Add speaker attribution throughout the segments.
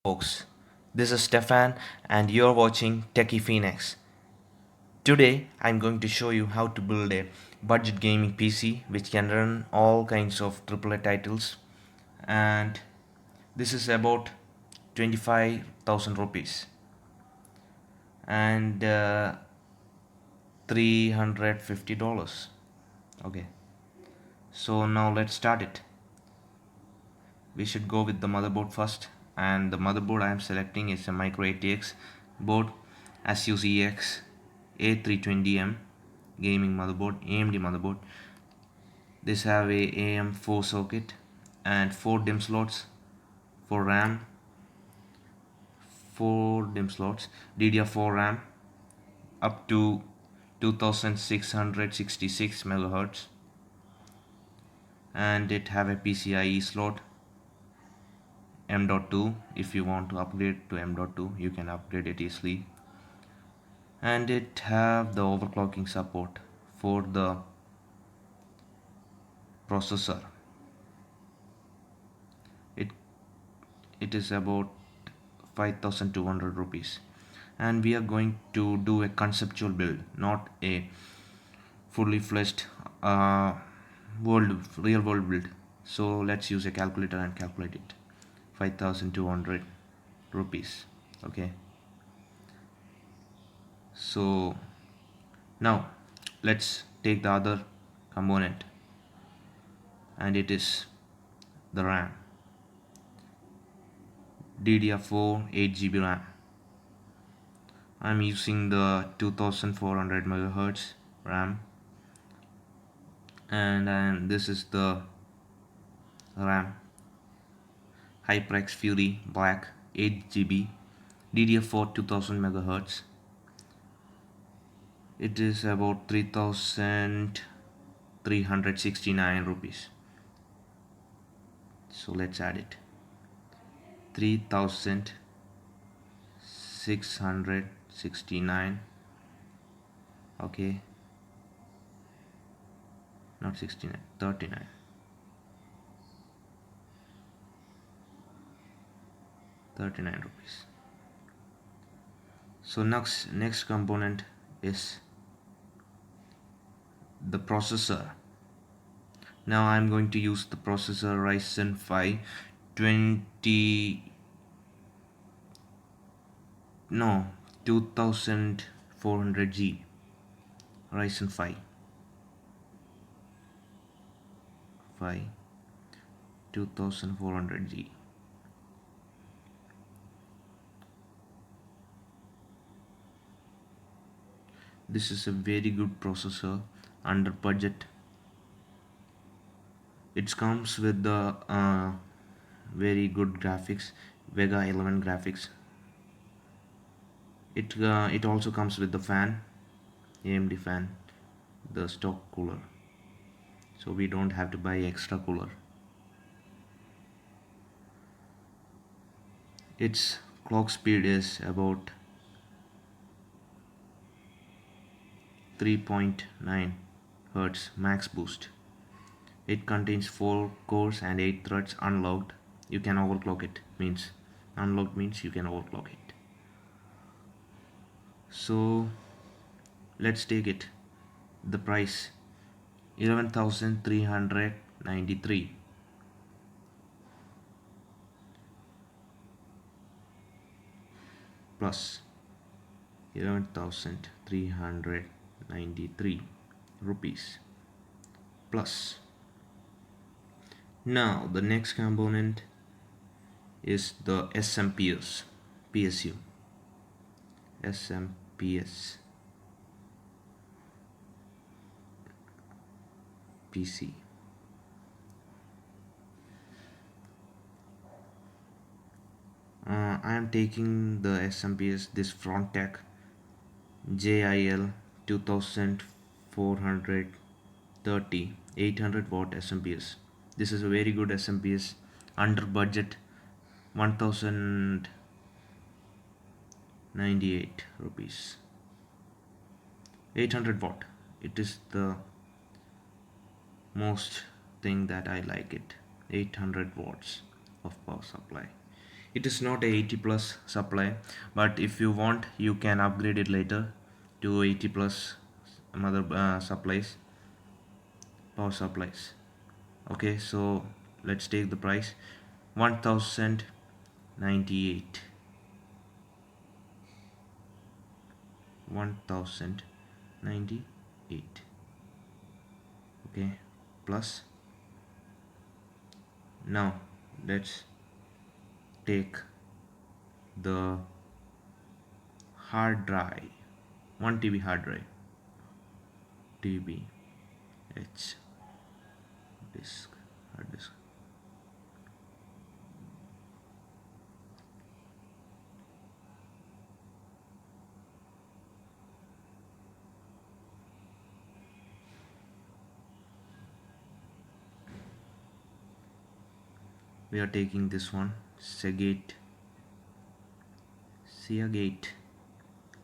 Speaker 1: Folks, this is Stefan and you're watching Techie Phoenix. Today I'm going to show you how to build a budget gaming PC which can run all kinds of AAA titles, and this is about 25,000 rupees and $350. Okay, so now let's start it. We should go with the motherboard first, and the motherboard I am selecting is a micro ATX board SUCX A320M gaming motherboard, AMD motherboard. This have a AM4 socket and 4 DIMM slots for RAM, 4 DIMM slots, DDR4 RAM up to 2666 megahertz, and it have a PCIe slot M.2. If you want to upgrade to M.2, you can upgrade it easily, and it have the overclocking support for the processor. It is about 5200 rupees, and we are going to do a conceptual build, not a fully fledged real world build. So let's use a calculator and calculate it. 5200 rupees. Okay, so now let's take the other component, and it is the RAM. DDR4 8 GB RAM. I'm using the 2400 megahertz RAM, and this is the RAM HyperX Fury Black 8 GB DDR4 2000 megahertz. It is about 3369 rupees. So let's add it. 3669. Okay, not 69, 39. 39 rupees. So next component is the processor. Now I'm going to use the processor Ryzen 5 20 no 2400G Ryzen 5 2400G. This is a very good processor under budget. It comes with the very good graphics, Vega 11 graphics. It also comes with the fan, AMD fan, the stock cooler, so we don't have to buy extra cooler. Its clock speed is about 3.9 Hz max boost. It contains 4 cores and 8 threads unlocked. You can overclock it, means unlocked means you can overclock it. So let's take it. The price 11,393 plus 11,393 rupees plus. Now the next component is the SMPS PSU SMPS PC. I am taking the SMPS, this Frontech JIL 2430 800 watt SMPS. This is a very good SMPS under budget, 1098 rupees. 800 watt. It is the most thing that I like it. 800 watts of power supply. It is not a 80 plus supply, but if you want you can upgrade it later to 80 plus mother supplies, power supplies. Okay, so let's take the price 1098, 1098. Okay, plus. Now let's take the hard drive, 1 TB hard drive, TB H disk, hard disk. We are taking this one, Seagate,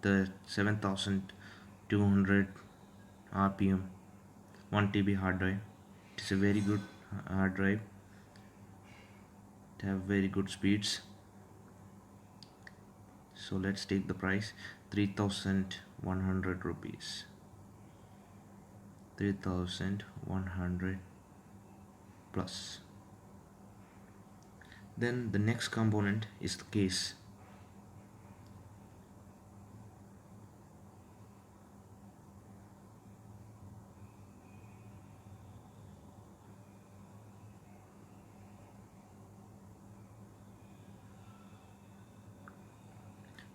Speaker 1: the 7200 RPM, 1 TB hard drive. It is a very good hard drive. It have very good speeds. So let's take the price 3100 rupees. 3100 plus. Then the next component is the case.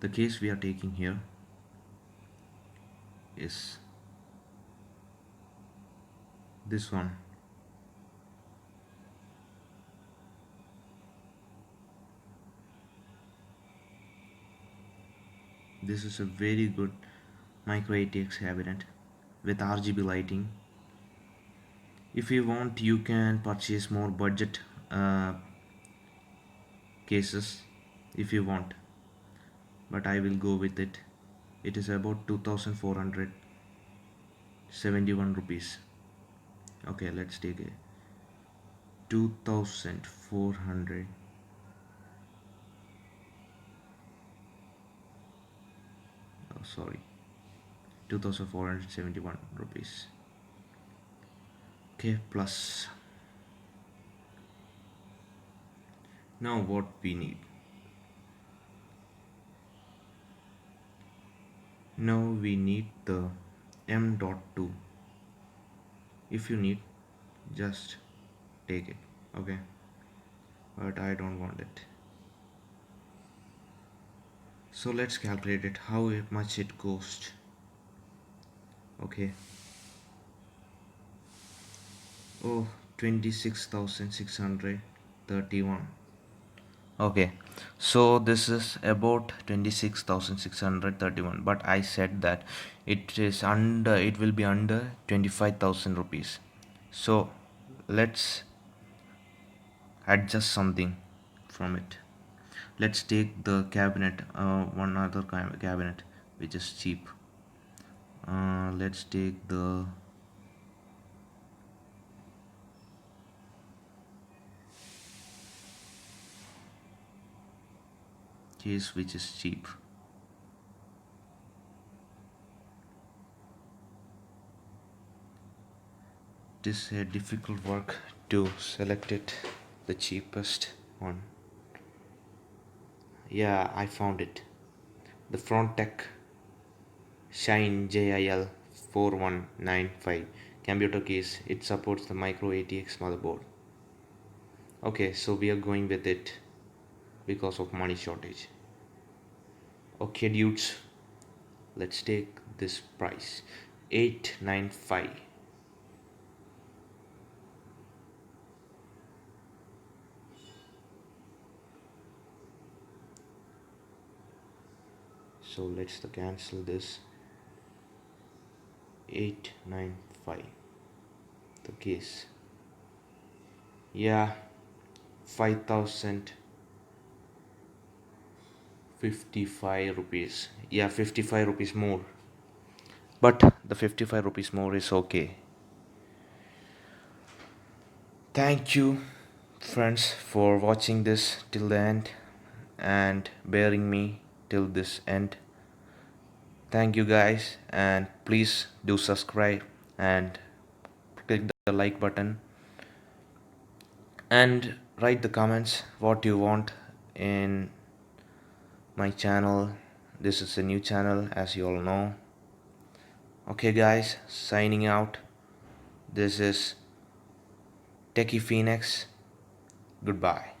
Speaker 1: The case we are taking here is this one. This is a very good micro ATX cabinet with RGB lighting. If you want you can purchase more budget cases if you want, but I will go with it. It is about 2471 rupees. Okay, let's take it. 2400. Oh, sorry, 2471 rupees. Okay, plus. Now what we need. Now we need the M.2. If you need, just take it. Okay, but I don't want it. So let's calculate it, how much it cost. Okay. Oh, 26,631. Okay, so this is about 26,631, but I said that it will be under 25,000 rupees. So let's adjust something from it. Let's take the cabinet, one other cabinet which is cheap. Let's take the case which is cheap. It is a difficult work to select it, the cheapest one. Yeah, I found it. The Frontech Shine JIL 4195 computer case. It supports the micro ATX motherboard. Okay, so we are going with it because of money shortage. Okay dudes, let's take this price, 895. So let's cancel this. 895 the case. Yeah, 5,055 rupees. Yeah, 55 rupees more, but the 55 rupees more is okay. Thank you friends for watching this till the end. and bearing me till this end. Thank you guys, and please do subscribe and click the like button and write the comments what you want in my channel. This is a new channel, as you all know. Okay guys, signing out. This is Techie Phoenix. Goodbye.